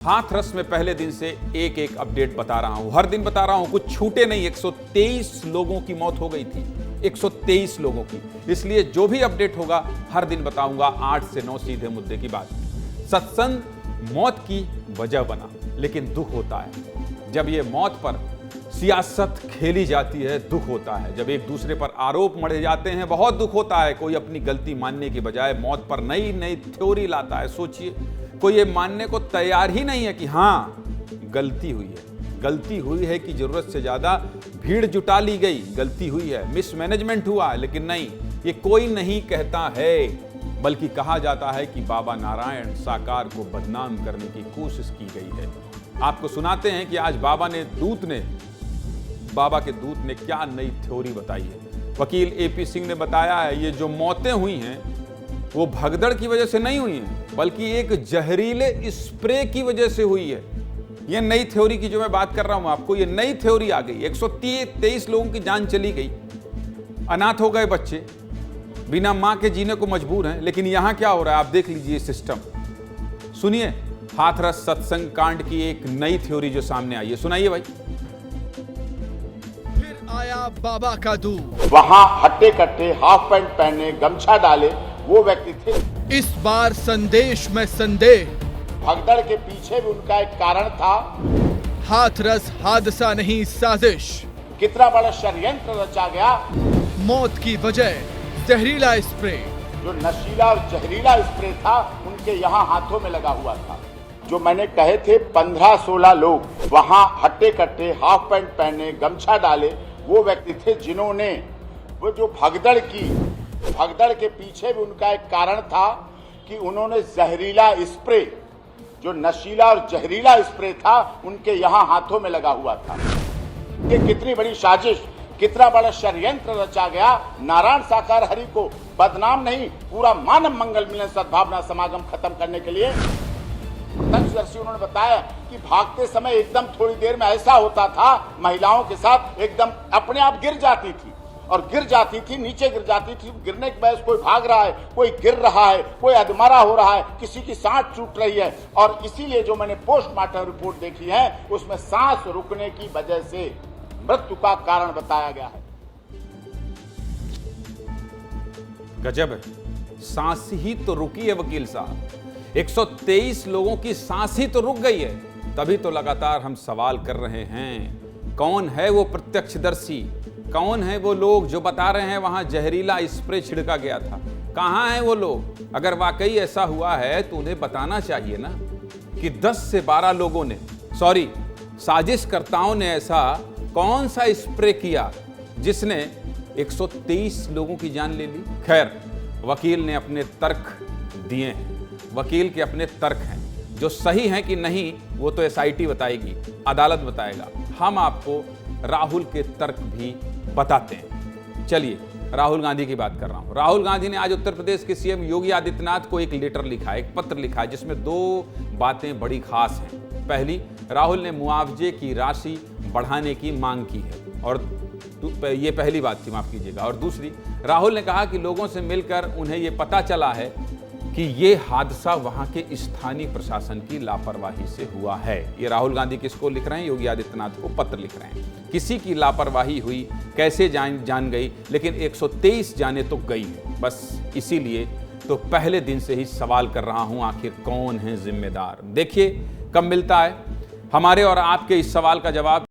हाथरस में पहले दिन से एक एक अपडेट बता रहा हूं, हर दिन बता रहा हूं, कुछ छूटे नहीं। 123 लोगों की मौत हो गई थी, 123 लोगों की। इसलिए जो भी अपडेट होगा हर दिन बताऊंगा। 8 से 9 सीधे मुद्दे की बात। सत्संग मौत की वजह बना, लेकिन दुख होता है जब ये मौत पर सियासत खेली जाती है। दुख होता है जब एक दूसरे पर आरोप मढ़े जाते हैं। बहुत दुख होता है कोई अपनी गलती मानने की बजाय मौत पर नई नई थ्योरी लाता है। सोचिए, कोई ये मानने को तैयार ही नहीं है कि हाँ गलती हुई है, गलती हुई है कि जरूरत से ज्यादा भीड़ जुटा ली गई, गलती हुई है, मिसमैनेजमेंट हुआ। लेकिन नहीं, ये कोई नहीं कहता है, बल्कि कहा जाता है कि बाबा नारायण साकार को बदनाम करने की कोशिश की गई है। आपको सुनाते हैं कि आज बाबा के दूत ने क्या नई थ्योरी बताई है। वकील एपी सिंह ने बताया है ये जो मौतें हुई हैं वो भगदड़ की वजह से नहीं हुई हैं, बल्कि एक जहरीले स्प्रे की वजह से हुई है। ये नई थ्योरी की जो मैं बात कर रहा हूं आपको, ये नई थ्योरी आ गई। 123 लोगों की जान चली गई, अनाथ हो गए बच्चे, बिना मां के जीने को मजबूर हैं। लेकिन यहां क्या हो रहा है आप देख लीजिए सिस्टम। सुनिए हाथरस सत्संग कांड की एक नई थ्योरी जो सामने आई है, सुनाइए भाई। फिर आया बाबा का दूत। वहां हट्टे कट्टे हाफ पैंट पहने गमछा डाले वो व्यक्ति थे। इस बार संदेश में संदेह। भगदड़ के पीछे भी उनका एक कारण था। हाथरस हादसा नहीं साजिश। कितना बड़ा षड्यंत्र रचा गया। मौत की वजह जहरीला स्प्रे। जो नशीला और जहरीला स्प्रे था उनके यहाँ हाथों में लगा हुआ था। जो मैंने कहे थे 15-16 लोग वहां हट्टे कट्टे हाफ पैंट पहने गमछा डाले वो व्यक्ति थे जिन्होंने वो जो भगदड़ के पीछे भी उनका एक कारण था कि उन्होंने जहरीला स्प्रे, जो नशीला और जहरीला स्प्रे था उनके यहाँ हाथों में लगा हुआ था। ये कितनी बड़ी साजिश, कितना बड़ा षड्यंत्र रचा गया। नारायण साकार हरि को बदनाम नहीं, पूरा मानव मंगल मिलन सद्भावना समागम खत्म करने के लिए प्रत्यक्षदर्शी उन्होंने बताया कि भागते समय एकदम थोड़ी देर में ऐसा होता था, महिलाओं के साथ एकदम अपने आप गिर जाती थी और गिर जाती थी, नीचे गिर जाती थी। गिरने के बाद कोई भाग रहा है, कोई गिर रहा है, कोई अधमरा हो रहा है, किसी की सांस छूट रही है। और इसीलिए जो मैंने पोस्टमार्टम रिपोर्ट देखी है उसमें सांस रुकने की वजह से मृत्यु का कारण बताया गया है। गजब है, सांस ही तो रुकी है वकील साहब। 123 लोगों की सांस ही तो रुक गई है। तभी तो लगातार हम सवाल कर रहे हैं, कौन है वो प्रत्यक्षदर्शी, कौन है वो लोग जो बता रहे हैं वहां जहरीला स्प्रे छिड़का गया था। कहां हैं वो लोग? अगर वाकई ऐसा हुआ है तो उन्हें बताना चाहिए ना कि 10 से 12 लोगों ने, साजिशकर्ताओं ने ऐसा कौन सा स्प्रे किया जिसने 123 लोगों की जान ले ली। खैर, वकील ने अपने तर्क दिए हैं, वकील के अपने तर्क हैं, जो सही हैं कि नहीं वो तो एसआईटी बताएगी, अदालत बताएगा। हम आपको राहुल के तर्क भी बताते हैं। चलिए राहुल गांधी की बात कर रहा हूं। राहुल गांधी ने आज उत्तर प्रदेश के सीएम योगी आदित्यनाथ को एक लेटर लिखा है, एक पत्र लिखा है, जिसमें 2 बातें बड़ी खास हैं। पहली, राहुल ने मुआवजे की राशि बढ़ाने की मांग की है, और ये पहली बात थी, माफ कीजिएगा। और दूसरी, राहुल ने कहा कि लोगों से मिलकर उन्हें ये पता चला है कि ये हादसा वहां के स्थानीय प्रशासन की लापरवाही से हुआ है। ये राहुल गांधी किसको लिख रहे हैं? योगी आदित्यनाथ को पत्र लिख रहे हैं। किसी की लापरवाही हुई, कैसे जान गई, लेकिन 123 जाने तो गई है। बस इसीलिए तो पहले दिन से ही सवाल कर रहा हूं, आखिर कौन है जिम्मेदार। देखिए कब मिलता है हमारे और आपके इस सवाल का जवाब।